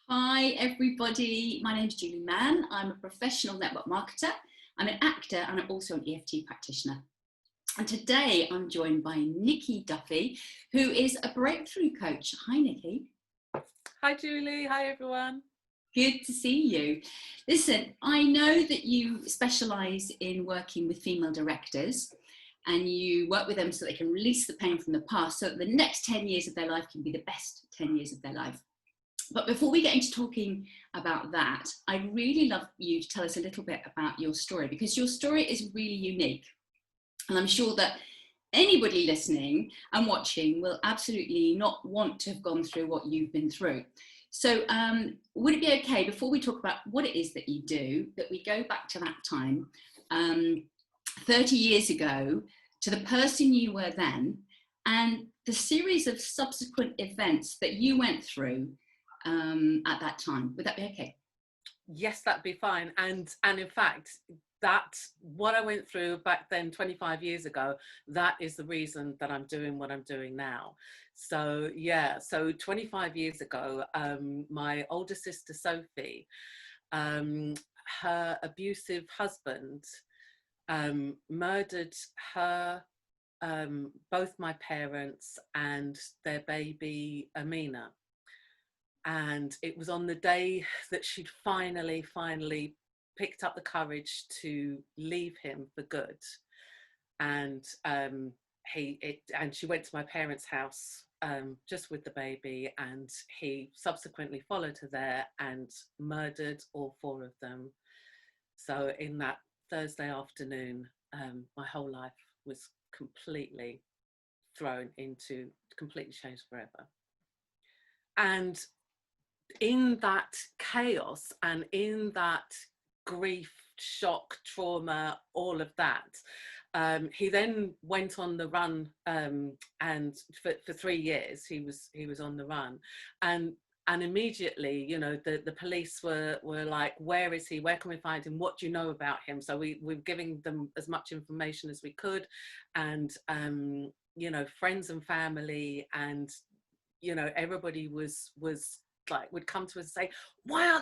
Hi everybody, my name is Julie Mann. I'm a professional network marketer, I'm an actor and I'm also an EFT practitioner. And today I'm joined by Niki Duffy, who is a breakthrough coach. Hi Niki. Hi Julie, hi everyone. Good to see you. Listen, I know that you specialise in working with female directors and you work with them so they can release the pain from the past so that the next 10 years of their life can be the best 10 years of their life. But before we get into talking about that, I'd really love you to tell us a little bit about your story, because your story is really unique. And I'm sure that anybody listening and watching will absolutely not want to have gone through what you've been through. So would it be okay, before we talk about what it is that you do, that we go back to that time, 30 years ago, to the person you were then, and the series of subsequent events that you went through at that time? Would that be okay? Yes, that'd be fine. And in fact, that what I went through back then 25 years ago, that is the reason that I'm doing what I'm doing now. So yeah, so 25 years ago, my older sister Sophie, her abusive husband murdered her, both my parents and their baby Amina. And it was on the day that she'd finally picked up the courage to leave him for good. And she went to my parents' house just with the baby, and he subsequently followed her there and murdered all four of them. So in that Thursday afternoon, my whole life was completely completely changed forever. And in that chaos and in that grief, shock, trauma, all of that, he then went on the run, and for 3 years he was on the run, and immediately, you know, the police were like, where is he, where can we find him, what do you know about him? So we were giving them as much information as we could, and you know, friends and family and, you know, everybody was like, would come to us and say, why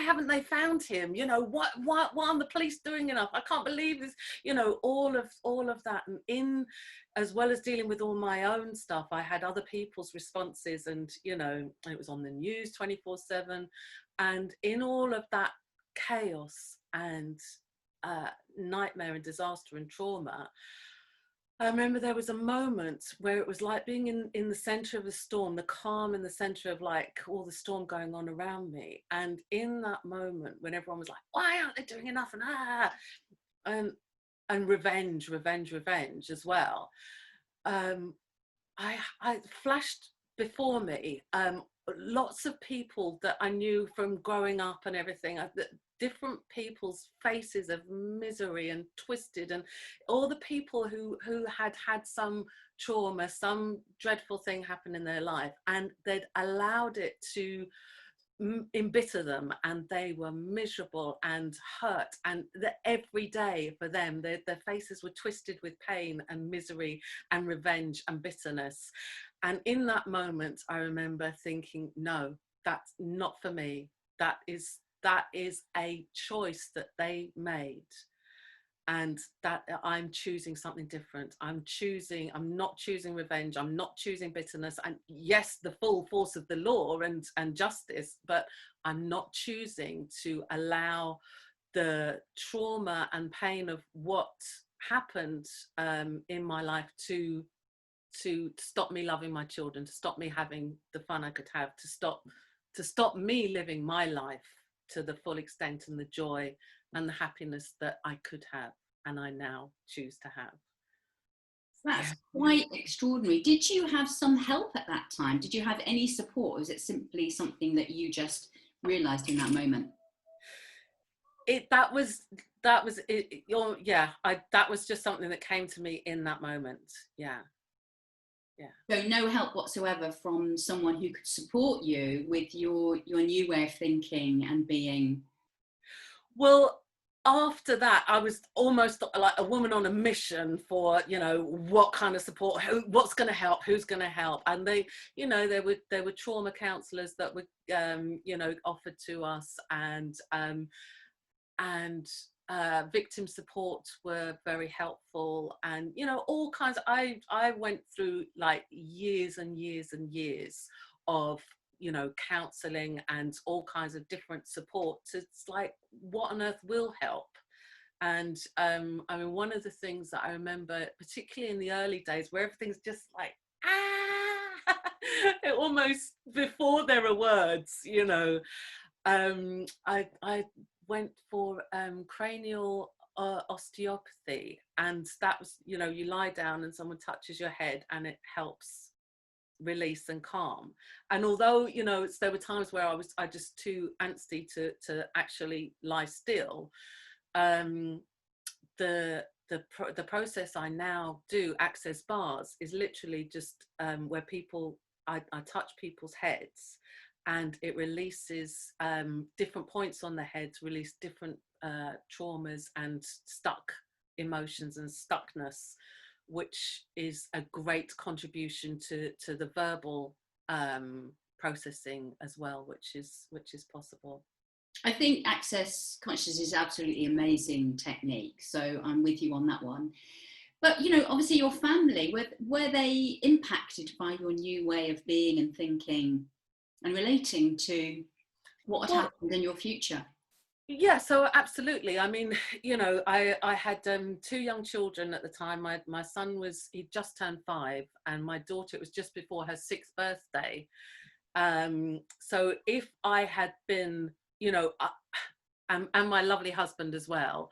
haven't they found him? You know, what aren't the police doing enough? I can't believe this, you know, all of that. And in, as well as dealing with all my own stuff, I had other people's responses, and, you know, it was on the news 24/7. And in all of that chaos and nightmare and disaster and trauma, I remember there was a moment where it was like being in the center of a storm, the calm in the center of like all the storm going on around me. And in that moment when everyone was like, why aren't they doing enough? And revenge as well. I flashed before me lots of people that I knew from growing up and everything, different people's faces of misery and twisted, and all the people who had some trauma, some dreadful thing happen in their life, and they'd allowed it to embitter them, and they were miserable and hurt, and every day for them their faces were twisted with pain and misery and revenge and bitterness. And in that moment I remember thinking, no, that's not for me. That is a choice that they made, and that I'm choosing something different. I'm not choosing revenge, I'm not choosing bitterness, and yes, the full force of the law and justice, but I'm not choosing to allow the trauma and pain of what happened in my life to stop me loving my children, to stop me having the fun I could have, to stop me living my life to the full extent and the joy and the happiness that I could have, and I now choose to have. That's quite extraordinary. Did you have some help at that time? Did you have any support, or was it simply something that you just realized in that moment? That was it. That was just something that came to me in that moment. Yeah. So no help whatsoever from someone who could support you with your new way of thinking and being? Well, after that, I was almost like a woman on a mission for, you know, what kind of support, what's going to help, who's going to help. And they, you know, there were trauma counsellors that were, you know, offered to us, and victim support were very helpful, and, you know, all kinds. I went through like years and years and years of, you know, counselling and all kinds of different support. It's like, what on earth will help? And I mean, one of the things that I remember, particularly in the early days, where everything's just like, ah, it almost before there are words, you know. I went for cranial osteopathy, and that was, you know, you lie down and someone touches your head and it helps release and calm. And although, you know, there were times where I just too angsty to actually lie still, the process I now do, access bars, is literally just where people, I touch people's heads, and it releases different points on the head to release different traumas and stuck emotions and stuckness, which is a great contribution to the verbal processing as well, which is possible. I think access consciousness is absolutely amazing technique, so I'm with you on that one. But, you know, obviously your family, were they impacted by your new way of being and thinking and relating to what had happened in your future? Yeah, so absolutely. I mean, you know, I had two young children at the time. My son he just turned 5, and my daughter, it was just before her 6th birthday. So if I had been, you know, and my lovely husband as well,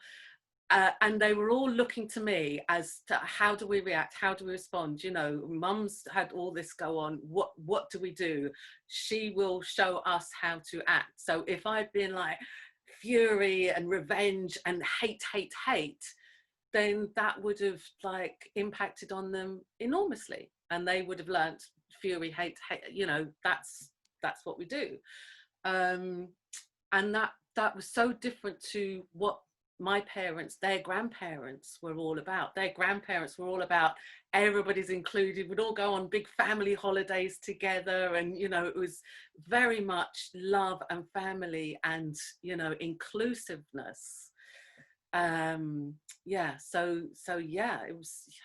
and they were all looking to me as to how do we react, how do we respond, you know, mum's had all this go on, what do we do? She will show us how to act. So if I'd been like fury and revenge and hate, then that would have like impacted on them enormously, and they would have learnt fury, hate, you know, that's what we do. And that was so different to what my parents, their grandparents were all about. Their grandparents were all about everybody's included. We'd all go on big family holidays together, and, you know, it was very much love and family and, you know, inclusiveness. Yeah, so yeah, it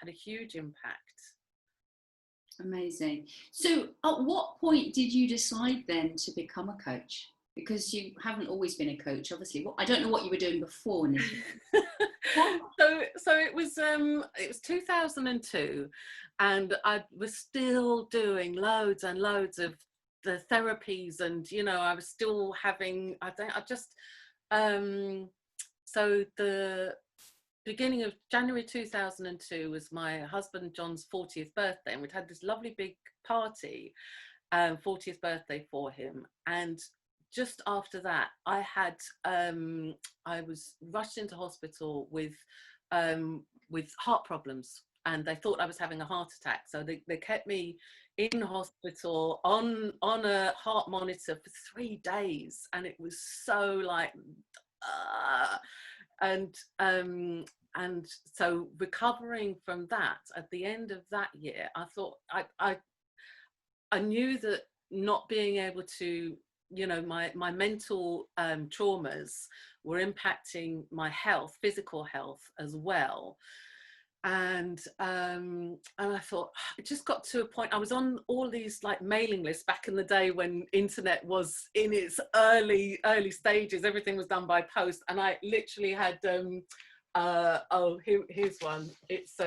had a huge impact. Amazing. So at what point did you decide then to become a coach? Because you haven't always been a coach, obviously. I don't know what you were doing before, Nikki. So it was 2002, and I was still doing loads and loads of the therapies, and, you know, I was still having, so the beginning of January 2002 was my husband John's 40th birthday, and we'd had this lovely big party, 40th birthday for him. And just after that, I was rushed into hospital with heart problems, and they thought I was having a heart attack. So they kept me in hospital on a heart monitor for 3 days, and it was so like, and so recovering from that at the end of that year, I thought I knew that not being able to, you know, my mental traumas were impacting my health, physical health as well. And I thought, it just got to a point. I was on all these like mailing lists back in the day when internet was in its early stages. Everything was done by post, and I literally had here's one. It's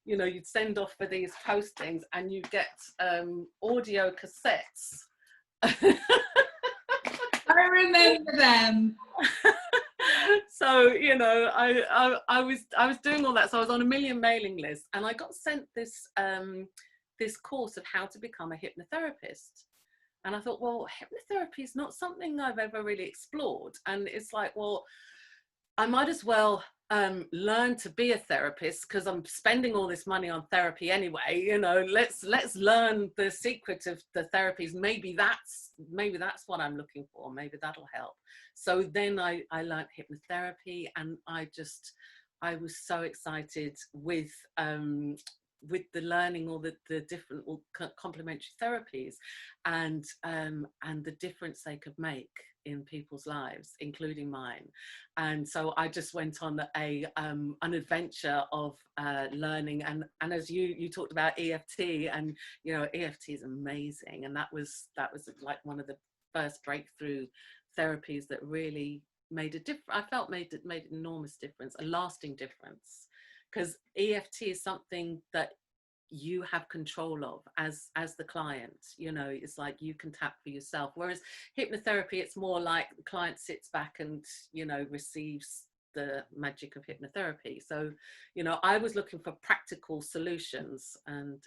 you know, you'd send off for these postings, and you get audio cassettes. I remember them. So, you know, I was doing all that. So I was on a million mailing lists, and I got sent this this course of how to become a hypnotherapist. And I thought, well, hypnotherapy is not something I've ever really explored. And it's like, well, I might as well learn to be a therapist, because I'm spending all this money on therapy anyway. You know, let's learn the secret of the therapies. Maybe that's what I'm looking for. Maybe that'll help. So then I learned hypnotherapy, and I was so excited with the learning all the different complementary therapies, and the difference they could make in people's lives, including mine. And so I just went on an adventure of learning, and as you talked about EFT, and you know, EFT is amazing, and that was like one of the first breakthrough therapies that really made a difference. I felt made an enormous difference, a lasting difference, because EFT is something that you have control of as the client. You know, it's like you can tap for yourself, whereas hypnotherapy, it's more like the client sits back and, you know, receives the magic of hypnotherapy. So, you know, I was looking for practical solutions, and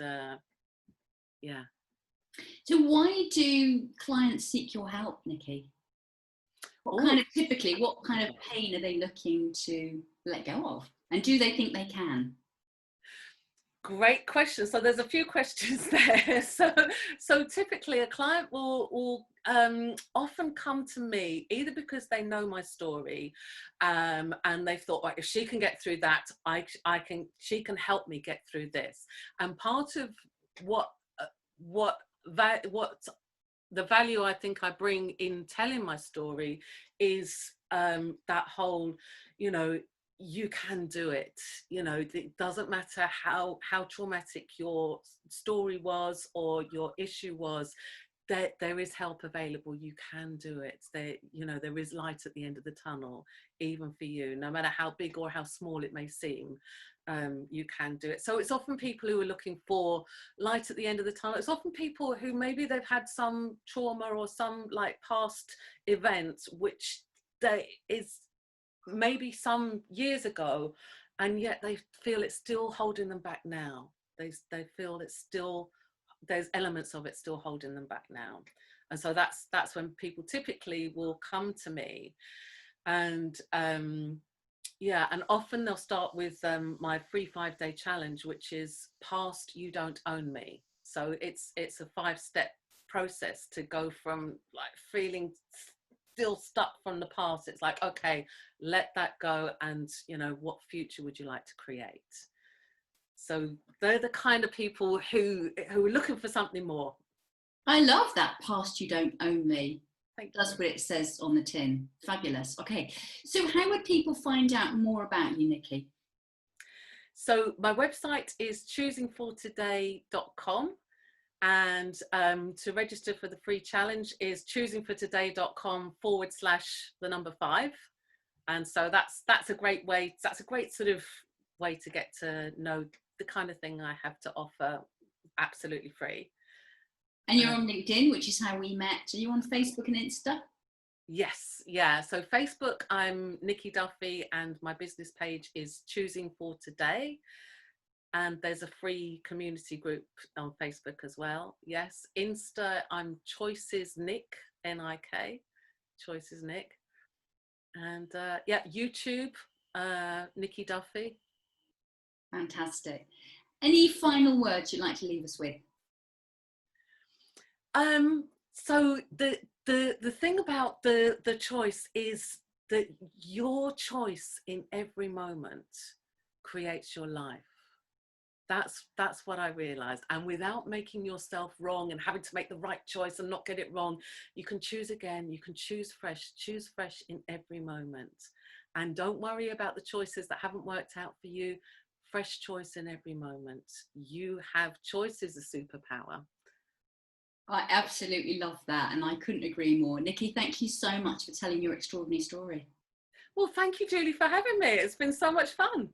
yeah. So why do clients seek your help, Niki? What kind of pain are they looking to let go of? And do they think they can? Great question. So there's a few questions there. So typically a client will often come to me either because they know my story, and they've thought, right, if she can get through that, she can help me get through this. And part of what the value I think I bring in telling my story is that whole, you know, you can do it. You know, it doesn't matter how traumatic your story was or your issue was, there is help available. You can do it. You know, there is light at the end of the tunnel, even for you, no matter how big or how small it may seem. You can do it. So it's often people who are looking for light at the end of the tunnel. It's often people who maybe they've had some trauma or some like past event, which is maybe some years ago, and yet they feel it's still holding them back now. They feel it's still, there's elements of it still holding them back now. And so that's when people typically will come to me. And yeah, and often they'll start with my free 5-day challenge, which is Past You Don't Own Me. So it's a 5-step process to go from like feeling still stuck from the past. It's like, okay, let that go, and you know, what future would you like to create? So they're the kind of people who are looking for something more. I love that, Past You Don't Own Me. That's you. what it says on the tin. Fabulous. Okay, so how would people find out more about you, Niki? So my website is choosingfortoday.com, and to register for the free challenge is choosingfortoday.com/5. And so that's a great way, that's a great sort of way to get to know the kind of thing I have to offer, absolutely free. And you're on LinkedIn, which is how we met. Are you on Facebook and Insta? Yes, yeah. So Facebook, I'm Niki Duffy, and my business page is Choosing for Today. And there's a free community group on Facebook as well. Yes. Insta, I'm Choices Nick, N-I-K, Choices Nick. And yeah, YouTube, Niki Duffy. Fantastic. Any final words you'd like to leave us with? So the thing about the choice is that your choice in every moment creates your life. That's what I realized. And without making yourself wrong and having to make the right choice and not get it wrong, you can choose again. You can choose fresh in every moment. And don't worry about the choices that haven't worked out for you. Fresh choice in every moment. You have choice is a superpower. I absolutely love that, and I couldn't agree more. Niki, thank you so much for telling your extraordinary story. Well, thank you, Julie, for having me. It's been so much fun.